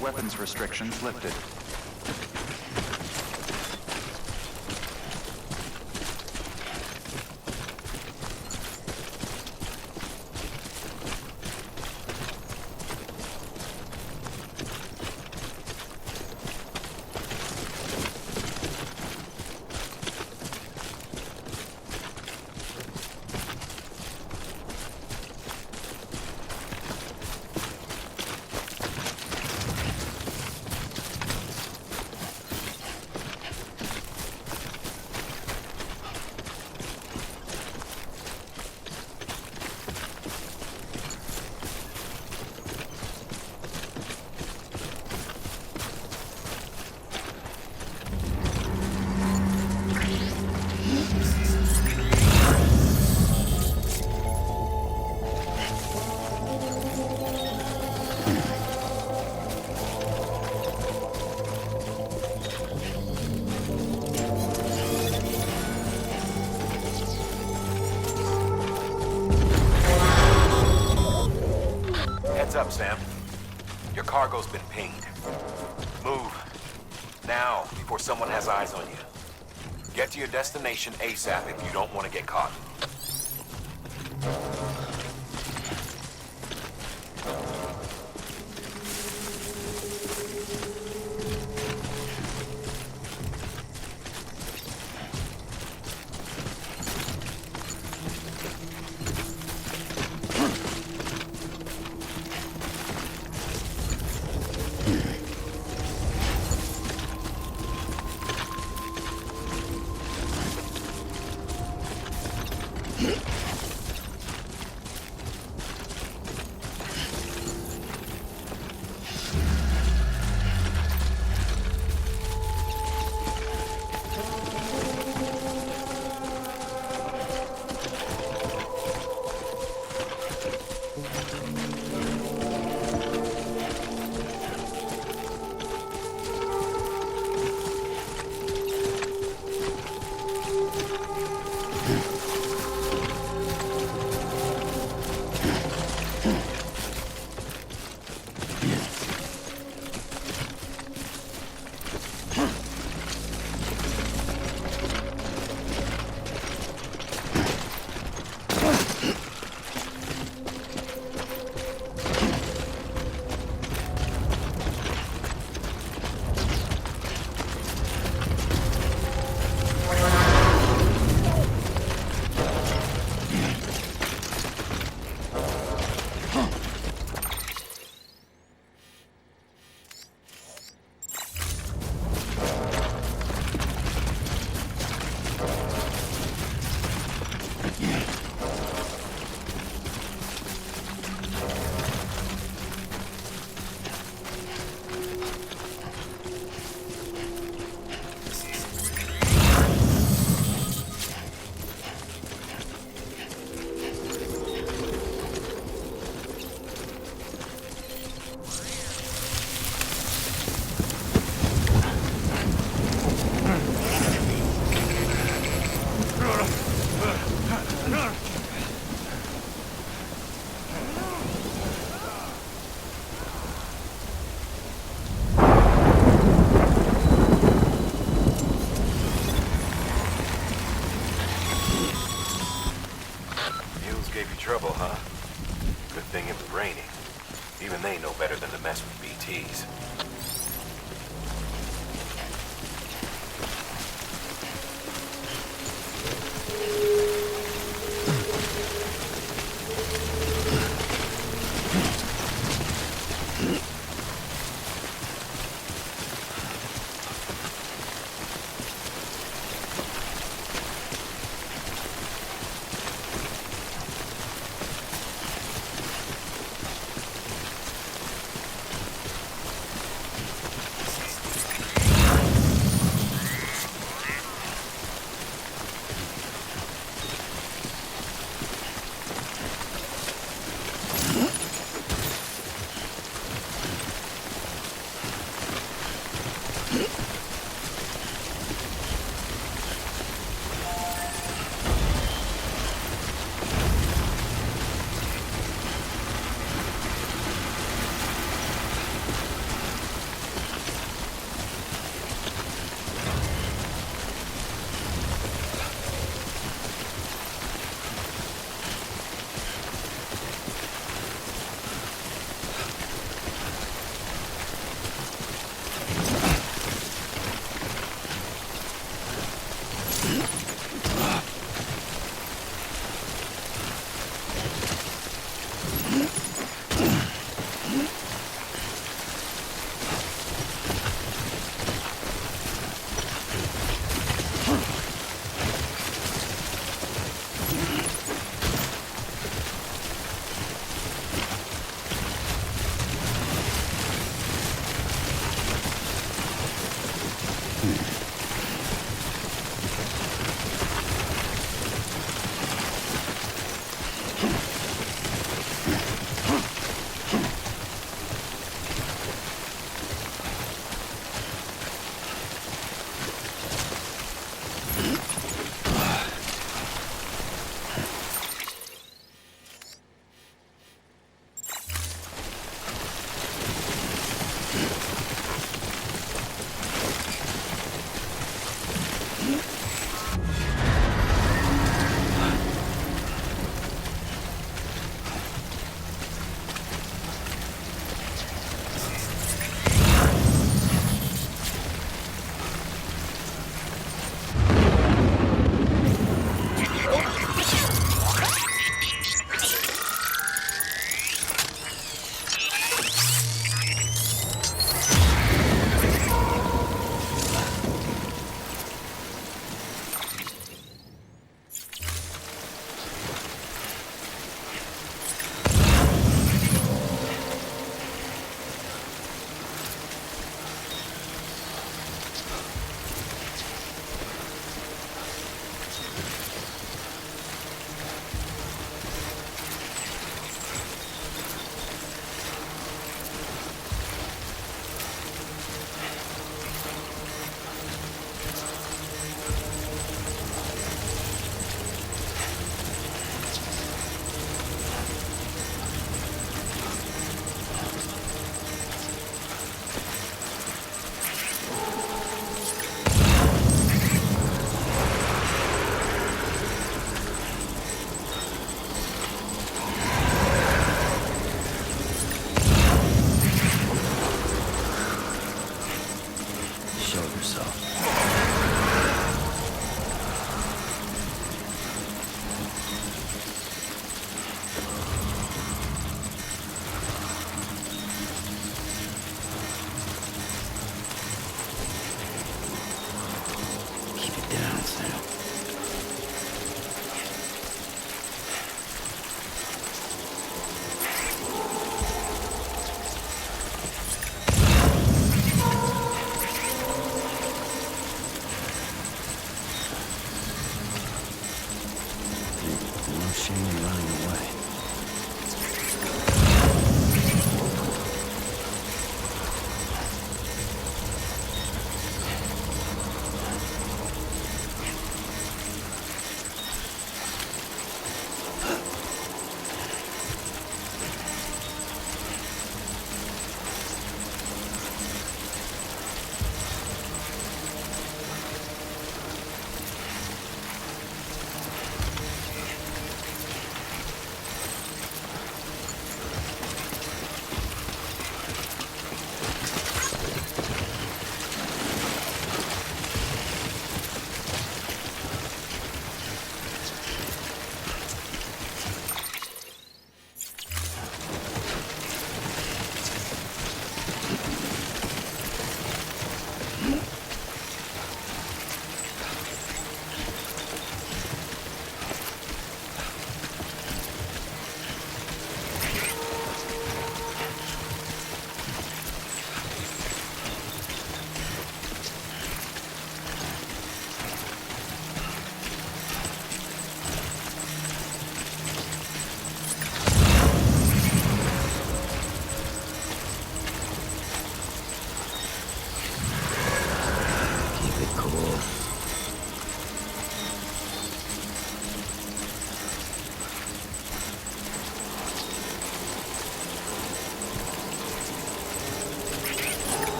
Weapons restrictions lifted. Heads up, Sam. Your cargo's been pinged. Move. Now, before someone has eyes on you. Get to your destination ASAP if you don't want to get caught. Trouble, huh? thing it was raining. Even they know better than to mess with BTs.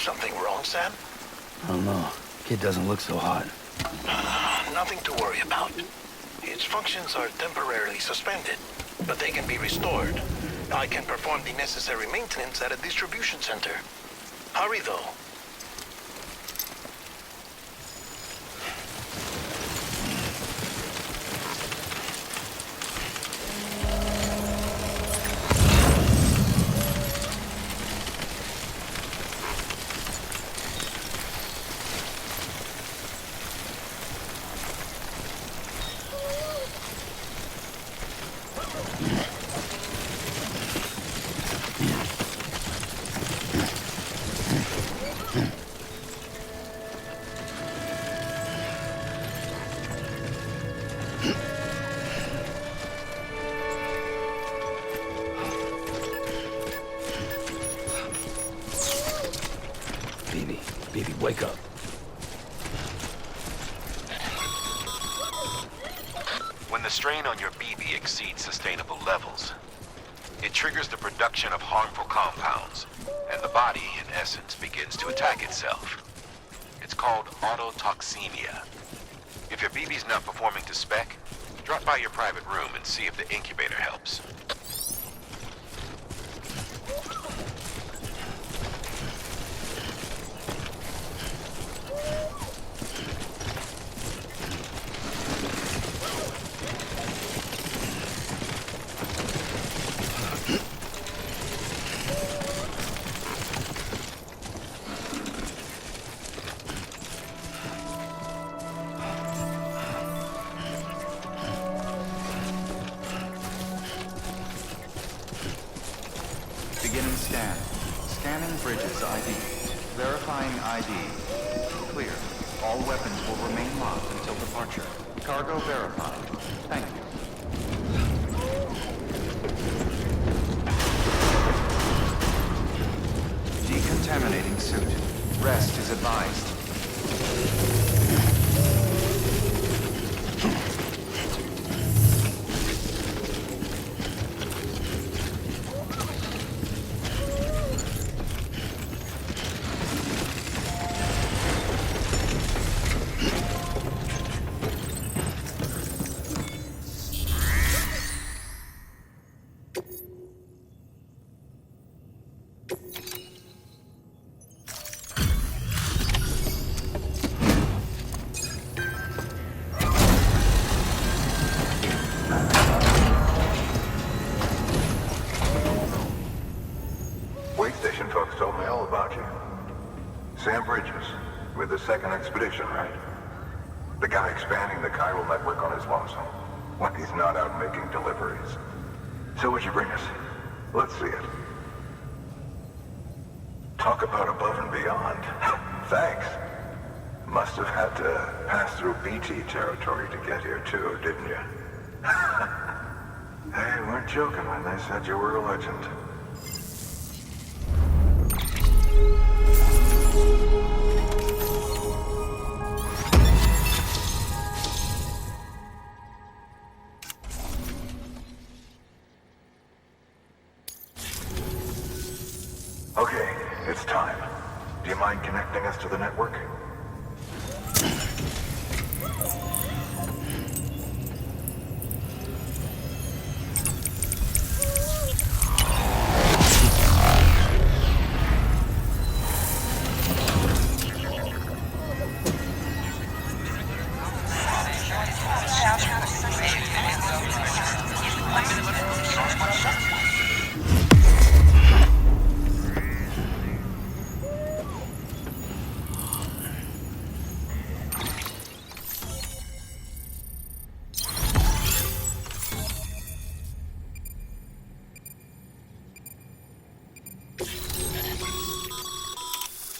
Something wrong, Sam? I don't know. Kid doesn't look so hot. Nothing to worry about. Its functions are temporarily suspended, but they can be restored. I can perform the necessary maintenance at a distribution center. Hurry, though. Baby, wake up. When the strain on your BB exceeds sustainable levels, it triggers the production of harmful compounds, and the body, in essence, begins to attack itself. It's called autotoxemia. If your BB's not performing to spec, drop by your private room and see if the incubator helps. Beginning scan. Scanning bridges ID. Verifying ID. Clear. All weapons will remain locked until departure. Cargo verified. Thank you. Decontaminating suit. Rest is advised. Folks told me all about you. Sam Bridges, with the second expedition, right? The guy expanding the chiral network on his lonesome, when he's not out making deliveries. So what'd you bring us? Let's see it. Talk about above and beyond. Thanks. Must have had to pass through BT territory to get here too, didn't you? They weren't joking when they said you were a legend. Okay, it's time. Do you mind connecting us to the network?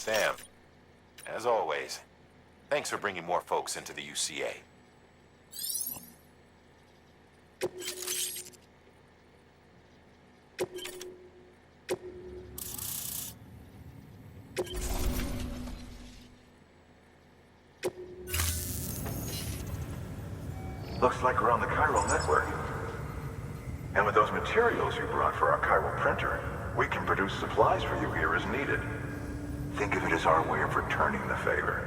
Sam, as always, thanks for bringing more folks into the UCA. Looks like we're on the chiral network. And with those materials you brought for our chiral printer, we can produce supplies for you here as needed. think of it as our way of returning the favor.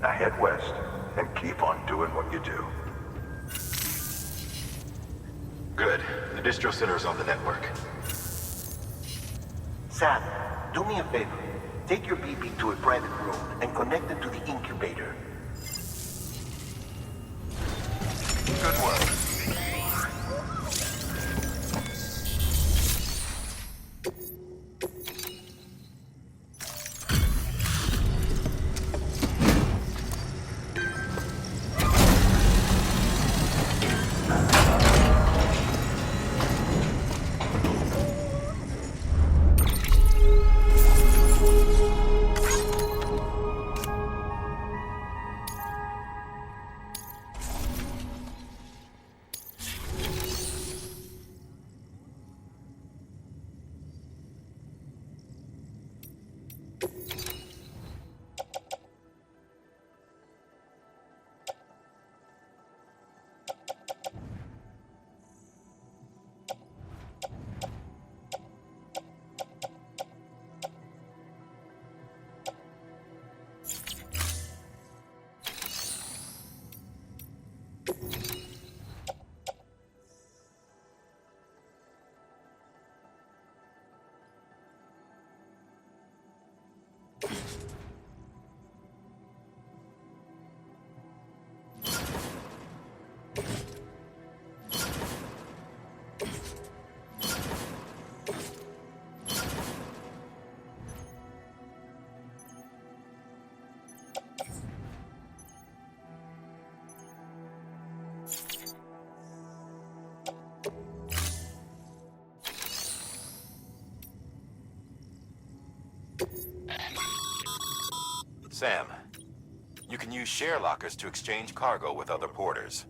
Now head west and keep on doing what you do. Good. The distro center is on the network. Sam, do me a favor. Take your BB to a private room and connect it to the incubator. Good work. Sam, you can use share lockers to exchange cargo with other porters.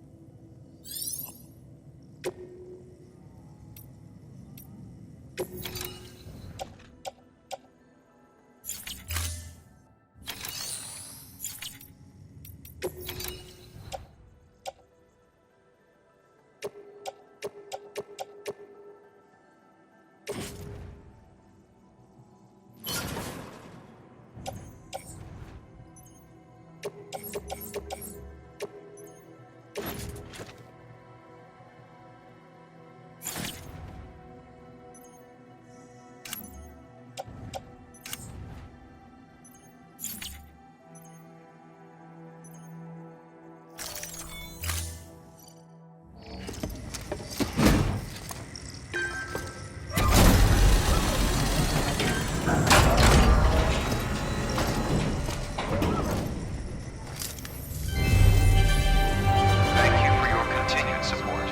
Thank you for your continued support.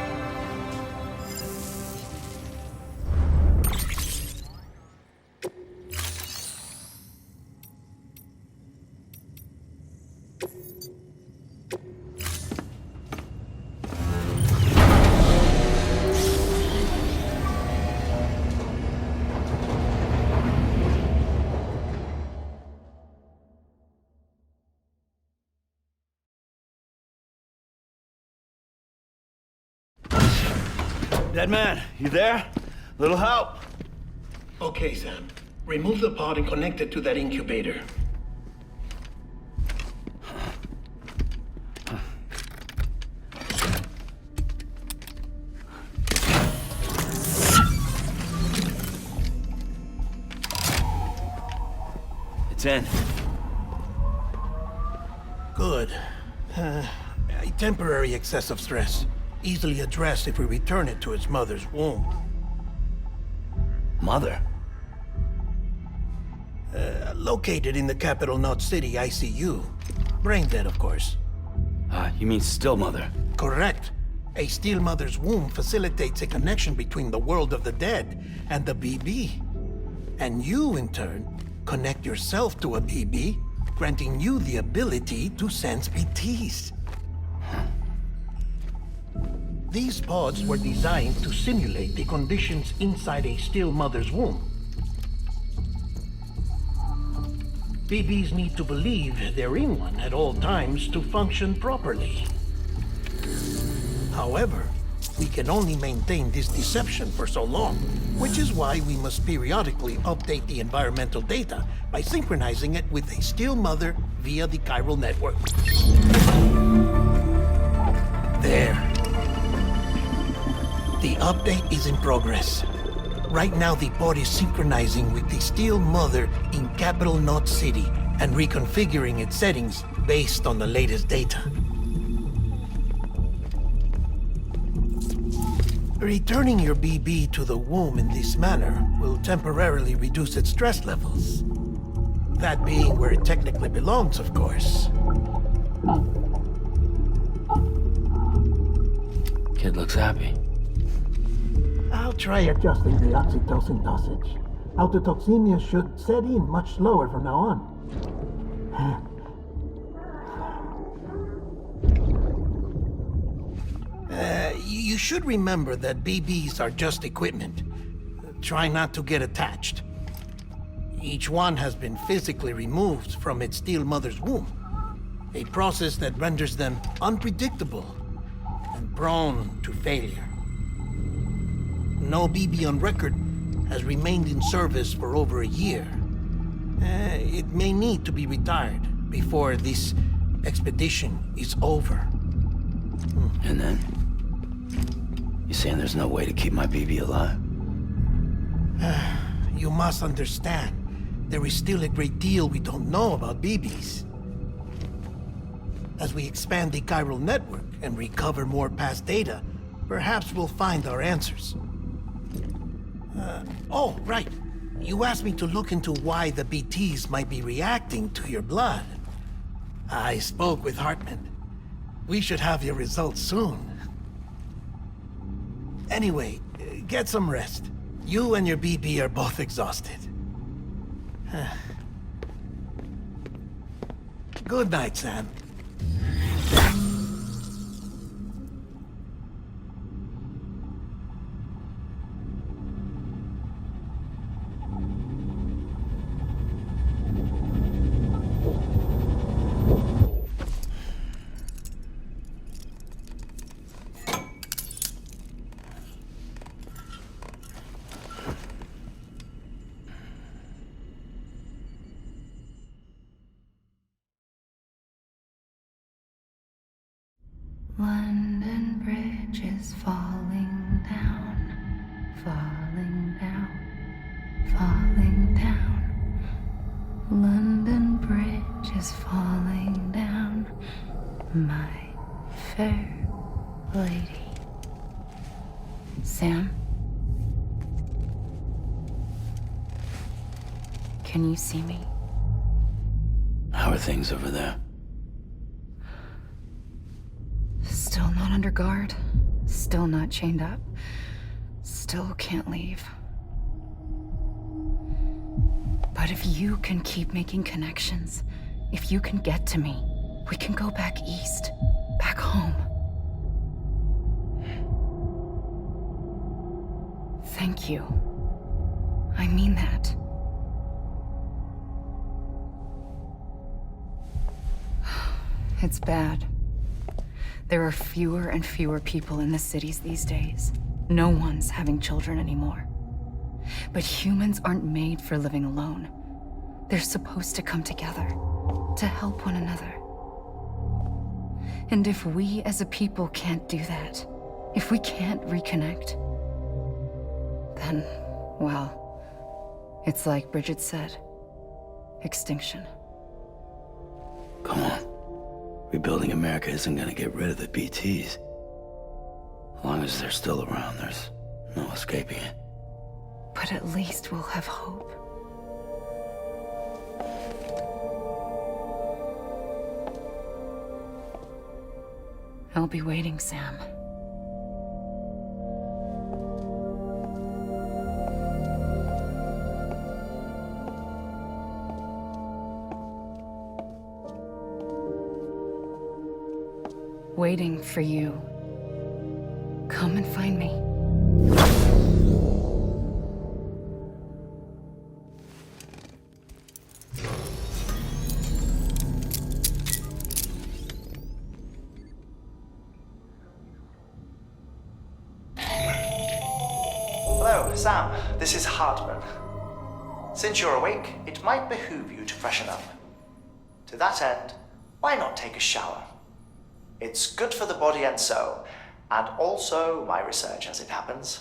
Dead man, you there? Little help? Okay, Sam. Remove the pod and connect it to that incubator. It's in. Good. A temporary excessive stress. Easily addressed if we return it to its mother's womb. Mother? Located in the capital Knot City ICU. Brain dead, of course. You mean still mother? Correct. A steel mother's womb facilitates a connection between the world of the dead and the BB. And you, in turn, connect yourself to a BB, granting you the ability to sense PTs. These pods were designed to simulate the conditions inside a still mother's womb. BBs need to believe they're in one at all times to function properly. However, we can only maintain this deception for so long, which is why we must periodically update the environmental data by synchronizing it with a Steel Mother via the chiral network. There. The update is in progress. Right now, the pod is synchronizing with the Steel Mother in Capital Knot City and reconfiguring its settings based on the latest data. Returning your BB to the womb in this manner will temporarily reduce its stress levels. That being where it technically belongs, of course. Kid looks happy. I'll try adjusting the oxytocin dosage. Autotoxemia should set in much slower from now on. You should remember that BBs are just equipment. Try not to get attached. Each one has been physically removed from its Steel Mother's womb. A process that renders them unpredictable and prone to failure. No BB on record has remained in service for over a year. It may need to be retired before this expedition is over. And then? You saying there's no way to keep my BB alive? You must understand, there is still a great deal we don't know about BBs. As we expand the chiral network and recover more past data, perhaps we'll find our answers. Oh, right. You asked me to look into why the BTs might be reacting to your blood. I spoke with Hartman. We should have your results soon. Anyway, get some rest. You and your BB are both exhausted. Good night, Sam. London Bridge is falling down, falling down, falling down. London Bridge is falling down, my fair lady. Sam? Can you see me? How are things over there? Still not under guard, still not chained up, still can't leave. But if you can keep making connections, if you can get to me, we can go back east, back home. Thank you. I mean that. It's bad. There are fewer and fewer people in the cities these days. No one's having children anymore. But humans aren't made for living alone. They're supposed to come together, to help one another. And if we as a people can't do that, if we can't reconnect, then, well, it's like Bridget said, extinction. Come on. Rebuilding America isn't gonna get rid of the BTs. As long as they're still around, there's no escaping it. But at least we'll have hope. I'll be waiting, Sam. Waiting for you. Come and find me. Sam, this is Hartman. Since you're awake, it might behoove you to freshen up. To that end, why not take a shower? It's good for the body and soul, and also my research as it happens.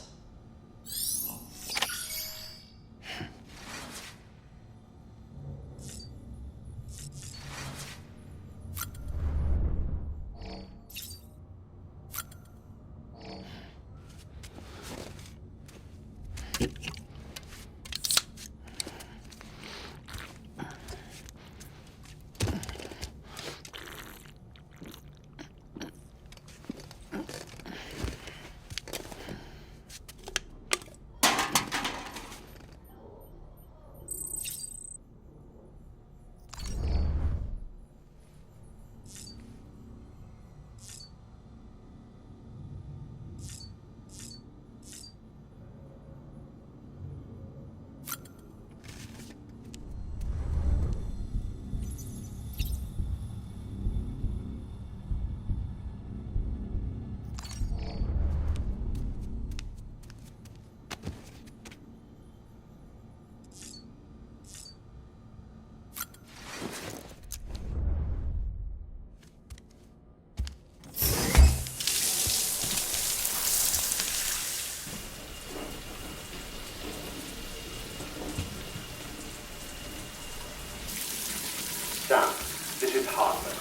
Sam, this is Hartman.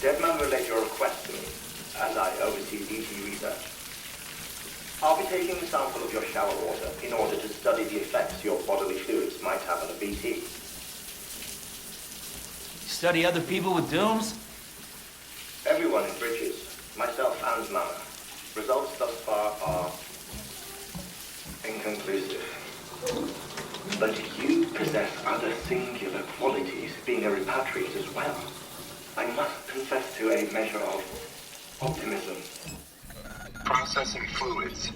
Deadman relayed your request to me, as I oversee BT research. I'll be taking a sample of your shower water in order to study the effects your bodily fluids might have on a BT. Study other people with dooms? Everyone in Bridges, myself and Mama. Results thus far are inconclusive. But you possess other singular qualities, being a repatriate as well. I must confess to a measure of optimism. Processing fluids.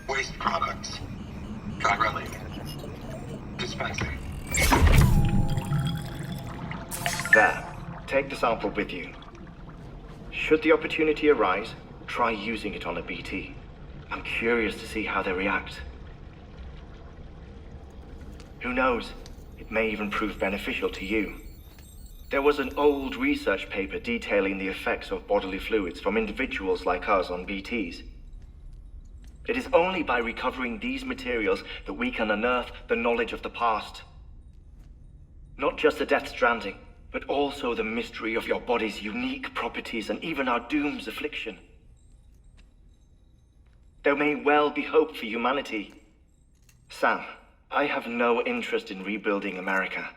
Waste products. Dry dispensing. There. Take the sample with you. Should the opportunity arise, try using it on a BT. I'm curious to see how they react. Who knows? It may even prove beneficial to you. There was an old research paper detailing the effects of bodily fluids from individuals like us on BTs. It is only by recovering these materials that we can unearth the knowledge of the past. Not just the Death Stranding, but also the mystery of your body's unique properties and even our doom's affliction. There may well be hope for humanity. Sam, I have no interest in rebuilding America.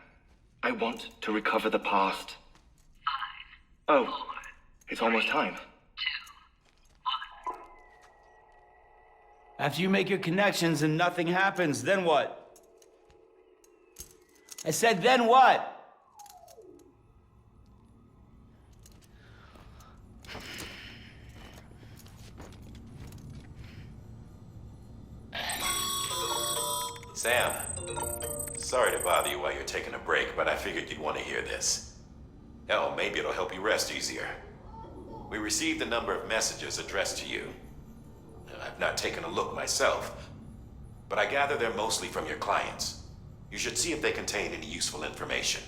I want to recover the past. 5, 4, it's almost time. 2, 1. After you make your connections and nothing happens, then what? I said, then what? Sam, sorry to bother you while you're taking a break, but I figured you'd want to hear this. Hell, maybe it'll help you rest easier. We received a number of messages addressed to you. I've not taken a look myself, but I gather they're mostly from your clients. You should see if they contain any useful information.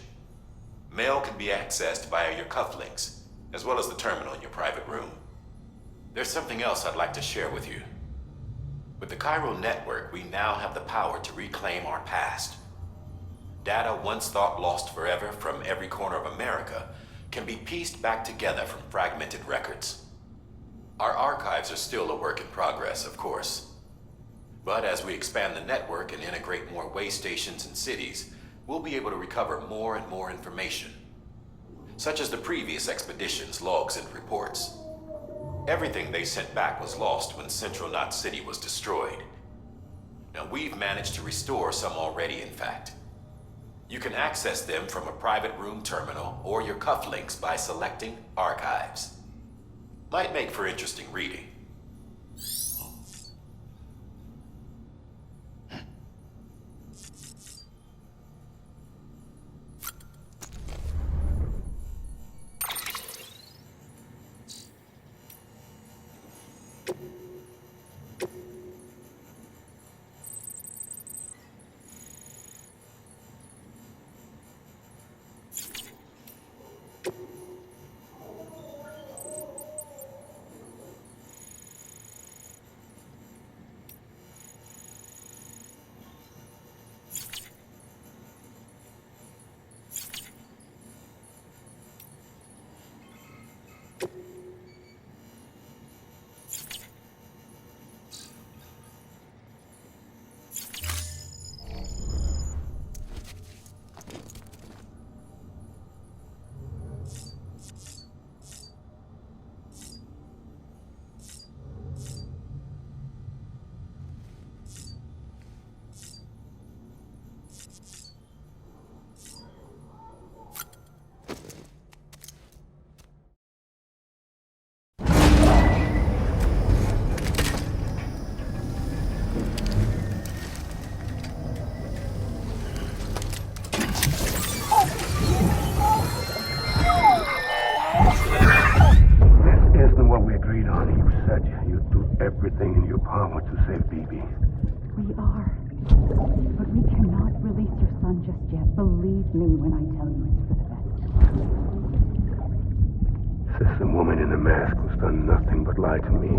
Mail can be accessed via your cufflinks, as well as the terminal in your private room. There's something else I'd like to share with you. With the Chiral network, we now have the power to reclaim our past. Data once thought lost forever from every corner of America can be pieced back together from fragmented records. Our archives are still a work in progress, of course. But as we expand the network and integrate more way stations and cities, we'll be able to recover more and more information, such as the previous expedition's logs and reports. Everything they sent back was lost when Central Knot City was destroyed. Now, we've managed to restore some already, in fact. You can access them from a private room terminal or your cufflinks by selecting Archives. Might make for interesting reading. to save BB. We are. But we cannot release your son just yet. Believe me when I tell you it's for the best. Says the woman in the mask who's done nothing but lie to me.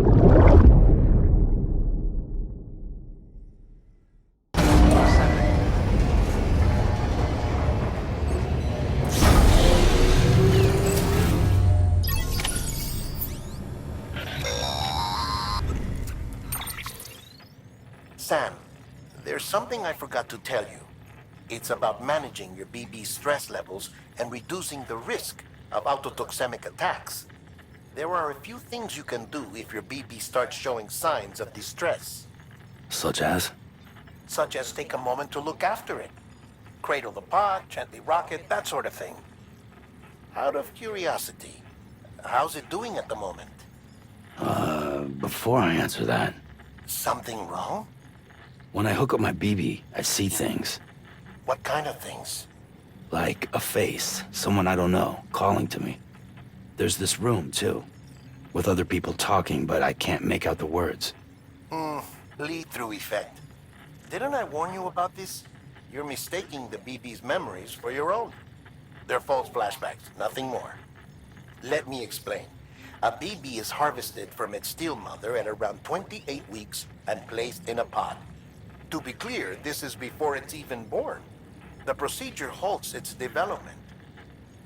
Sam, there's something I forgot to tell you. It's about managing your BB stress levels and reducing the risk of autotoxemic attacks. There are a few things you can do if your BB starts showing signs of distress. Such as? Such as take a moment to look after it. Cradle the pod, gently rock it, that sort of thing. Out of curiosity, how's it doing at the moment? Before I answer that, Something wrong? when I hook up my BB, I see things. What kind of things? Like a face, someone I don't know, calling to me. There's this room, too, with other people talking, but I can't make out the words. Lead-through effect. Didn't I warn you about this? You're mistaking the BB's memories for your own. They're false flashbacks, nothing more. Let me explain. A BB is harvested from its steel mother at around 28 weeks and placed in a pod. To be clear, this is before it's even born. The procedure halts its development.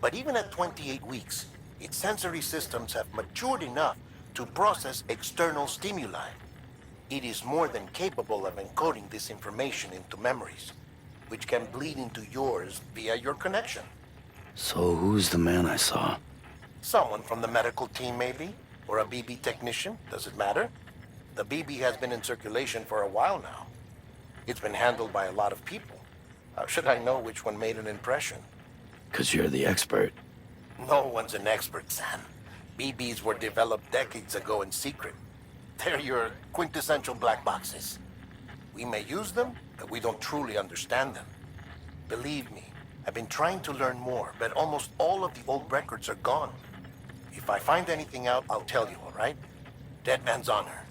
But even at 28 weeks, its sensory systems have matured enough to process external stimuli. It is more than capable of encoding this information into memories, which can bleed into yours via your connection. So who's the man I saw? Someone from the medical team, maybe? Or a BB technician? Does it matter? The BB has been in circulation for a while now. It's been handled by a lot of people. How should I know which one made an impression? 'Cause you're the expert. No one's an expert, Sam. BBs were developed decades ago in secret. They're your quintessential black boxes. We may use them, but we don't truly understand them. Believe me, I've been trying to learn more, but almost all of the old records are gone. If I find anything out, I'll tell you, all right? Dead man's honor.